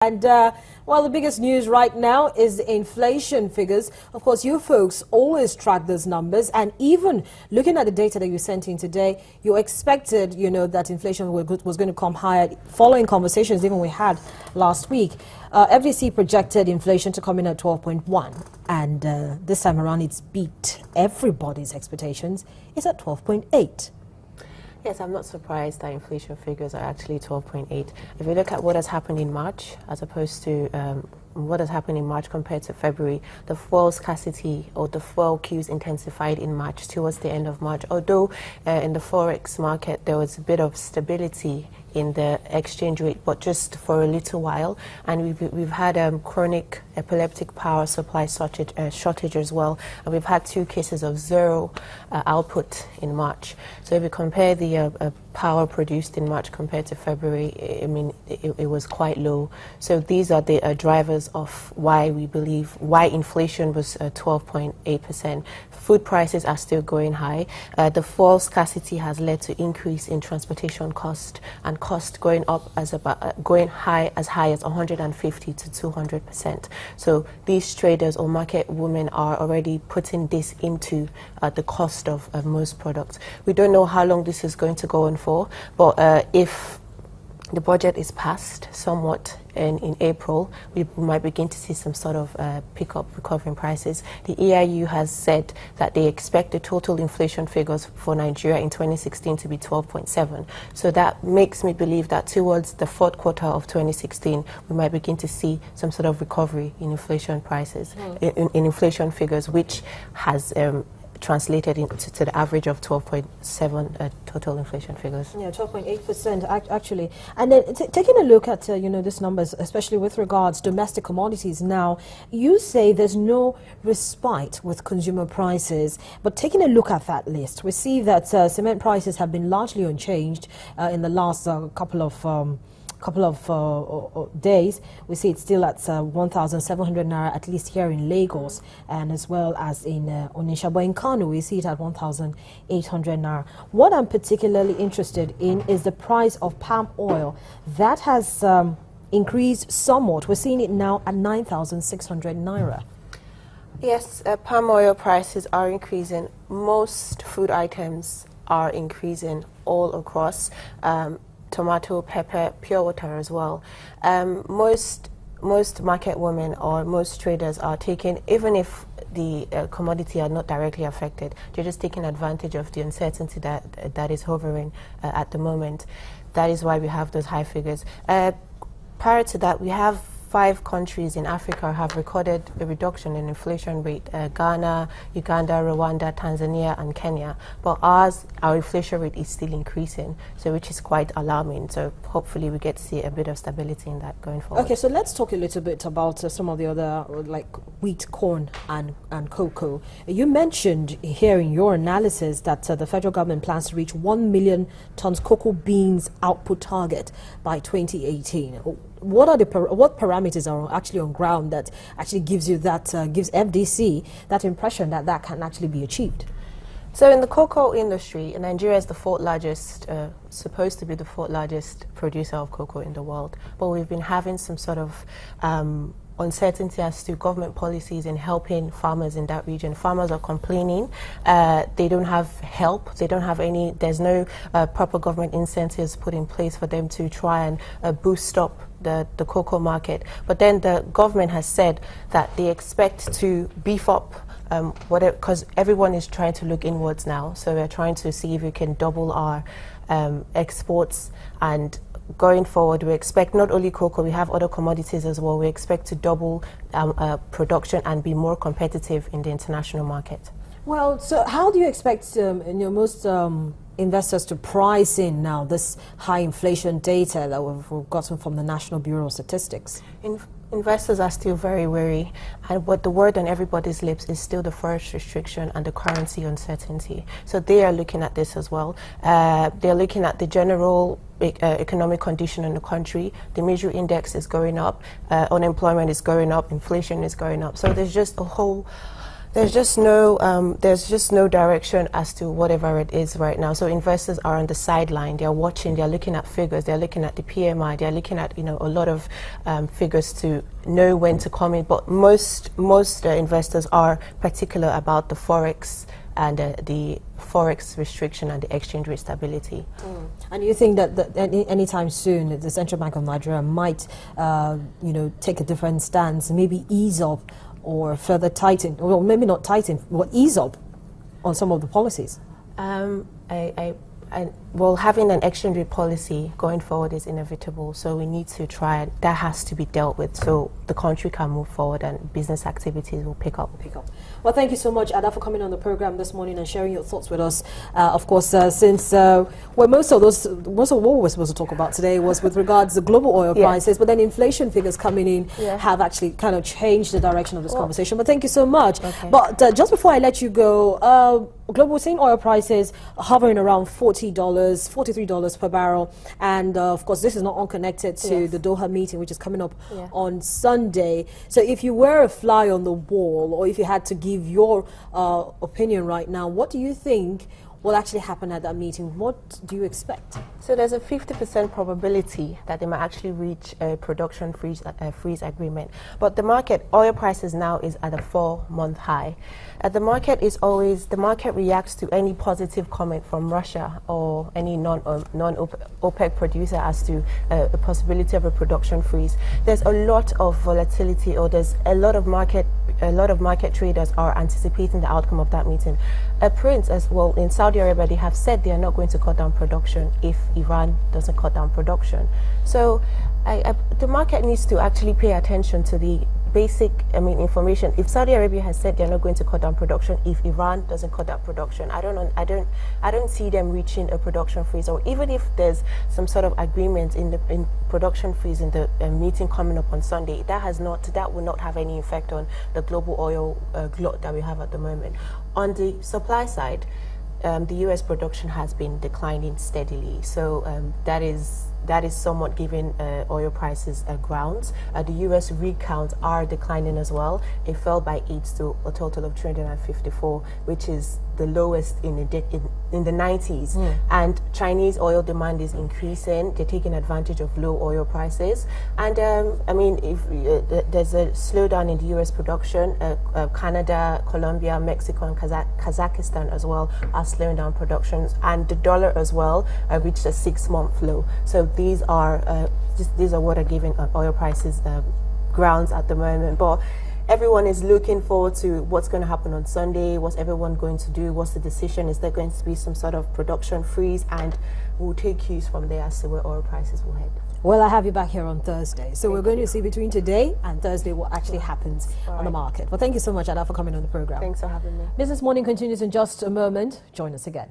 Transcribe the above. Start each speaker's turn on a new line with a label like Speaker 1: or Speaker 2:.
Speaker 1: And well, the biggest news right now is the inflation figures. Of course, you folks always track those numbers, and even looking at the data that you sent in today, you expected, that inflation was going to come higher. Following conversations even we had last week, FDC projected inflation to come in at 12.1, and this time around it's beat everybody's expectations. It's at 12.8.
Speaker 2: Yes, I'm not surprised that inflation figures are actually 12.8. If you look at what has happened in March, as opposed to what has happened in March compared to February, the fuel scarcity or the fuel queues intensified in March towards the end of March. Although in the forex market there was a bit of stability in the exchange rate, but just for a little while, and we've had chronic epileptic power supply shortage as well, and we've had 2 cases of zero output in March. So if you compare the power produced in March compared to February, I mean, it was quite low. So these are the drivers of why we believe why inflation was 12.8%. Food prices are still going high. The fuel scarcity has led to increase in transportation cost, and cost going up going as high as 150 to 200%. So these traders or market women are already putting this into the cost of most products. We don't know how long this is going to go on for, but if the budget is passed somewhat in April, we might begin to see some sort of pickup recovering prices. The EIU has said that they expect the total inflation figures for Nigeria in 2016 to be 12.7. So that makes me believe that towards the 4th quarter of 2016, we might begin to see some sort of recovery in inflation prices, in inflation figures, which has translated into the average of 12.7 total inflation figures.
Speaker 1: Yeah, 12.8% actually. And then taking a look at these numbers, especially with regards to domestic commodities. Now, you say there's no respite with consumer prices, but taking a look at that list, we see that cement prices have been largely unchanged in the last couple of days. We see it's still at 1,700 naira, at least here in Lagos, and as well as in Onitsha. But in Kano, we see it at 1,800 naira. What I'm particularly interested in is the price of palm oil. That has increased somewhat. We're seeing it now at 9,600 naira.
Speaker 2: Yes, palm oil prices are increasing. Most food items are increasing all across. Tomato, pepper, pure water as well. Most market women or most traders are taking, even if the commodity are not directly affected, they're just taking advantage of the uncertainty that is hovering at the moment. That is why we have those high figures. Prior to that, we have 5 countries in Africa have recorded a reduction in inflation rate: Ghana, Uganda, Rwanda, Tanzania, and Kenya. But our inflation rate is still increasing, so which is quite alarming. So hopefully we get to see a bit of stability in that going forward.
Speaker 1: Okay, so let's talk a little bit about some of the other, like wheat, corn, and cocoa. You mentioned here in your analysis that the federal government plans to reach 1 million tons cocoa beans output target by 2018. What parameters are actually on ground that actually gives you that gives FDC that impression that can actually be achieved?
Speaker 2: So in the cocoa industry, Nigeria is the 4th largest, supposed to be the 4th largest producer of cocoa in the world. But we've been having some sort of uncertainty as to government policies in helping farmers in that region. Farmers are complaining. They don't have help. They don't have any. There's no proper government incentives put in place for them to try and boost up the cocoa market. But then the government has said that they expect to beef up because everyone is trying to look inwards now. So we're trying to see if we can double our exports, and going forward, we expect not only cocoa, we have other commodities as well. We expect to double production and be more competitive in the international market.
Speaker 1: Well, so how do you expect most investors to price in now this high inflation data that we've gotten from the National Bureau of Statistics?
Speaker 2: Investors are still very wary, and what the word on everybody's lips is still the forex restriction and the currency uncertainty. So they are looking at this as well. They're looking at the general economic condition in the country. The major index is going up, unemployment is going up, inflation is going up. So there's just a whole There's just no direction as to whatever it is right now. So investors are on the sideline. They're watching. They're looking at figures. They're looking at the PMI. They're looking at a lot of figures to know when to come in. But most investors are particular about the forex and the forex restriction and the exchange rate stability.
Speaker 1: And you think that anytime soon the Central Bank of Nigeria might take a different stance, maybe ease up or further tighten, or maybe not tighten, but ease up on some of the policies? Well,
Speaker 2: having an exchange rate policy going forward is inevitable, so we need to try it. That has to be dealt with so the country can move forward and business activities will pick up.
Speaker 1: Well, thank you so much, Ada, for coming on the program this morning and sharing your thoughts with us. Of course, since most of what we were supposed to talk about today was with regards to global oil prices, but then inflation figures coming in have actually kind of changed the direction of this conversation. But thank you so much.
Speaker 2: Okay.
Speaker 1: But just before I let you go, we're seeing oil prices hovering around $43 per barrel, and of course this is not unconnected to the Doha meeting, which is coming up on Sunday. So if you were a fly on the wall, or if you had to give your opinion right now, what do you think will actually happen at that meeting? What do you expect?
Speaker 2: So there's a 50% probability that they might actually reach a production freeze agreement. But the market, oil prices now is at a 4-month high. The market reacts to any positive comment from Russia or any non-OPEC producer as to a possibility of a production freeze. There's a lot of volatility, or there's a lot of market traders are anticipating the outcome of that meeting. A prince as well in Saudi Arabia, they have said they are not going to cut down production if Iran doesn't cut down production. So the market needs to actually pay attention to the basic information. If Saudi Arabia has said they're not going to cut down production if Iran doesn't cut down production, I don't see them reaching a production freeze, or even if there's some sort of agreement in production freeze in the meeting coming up on Sunday, that will not have any effect on the global oil glut that we have at the moment. On the supply side, the U.S. production has been declining steadily, so that is somewhat giving oil prices grounds. The U.S. rig counts are declining as well. It fell by 8 to a total of 354, which is the lowest in the 90s. And Chinese oil demand is increasing. They're taking advantage of low oil prices. And if there's a slowdown in the U.S. production, Canada, Colombia, Mexico, and Kazakhstan as well are slowing down productions. And the dollar as well reached a 6-month low. So these are what are giving oil prices grounds at the moment. But everyone is looking forward to what's going to happen on Sunday. What's everyone going to do? What's the decision? Is there going to be some sort of production freeze? And we'll take cues from there as to where oil prices will head.
Speaker 1: Well, I have you back here on Thursday. So we're going to see between today and Thursday what actually happens on the market. Well, thank you so much, Ada, for coming on the program.
Speaker 2: Thanks for having me.
Speaker 1: Business Morning continues in just a moment. Join us again.